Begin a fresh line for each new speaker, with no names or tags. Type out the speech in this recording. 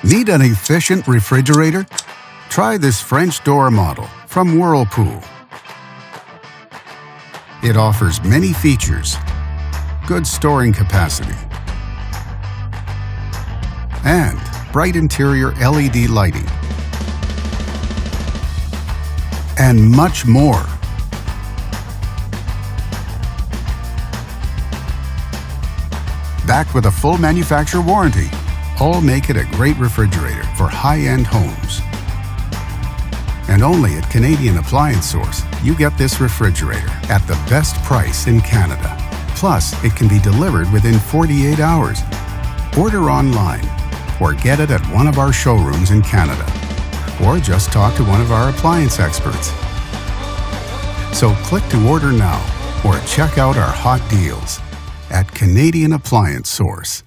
Need an efficient refrigerator? Try this French door model from Whirlpool. It offers many features, good storing capacity, and bright interior LED lighting, and much more. Backed with a full manufacturer warranty, all make it a great refrigerator for high-end homes. And only at Canadian Appliance Source, you get this refrigerator at the best price in Canada. Plus, it can be delivered within 48 hours. Order online or get it at one of our showrooms in Canada. Or just talk to one of our appliance experts. So click to order now or check out our hot deals at Canadian Appliance Source.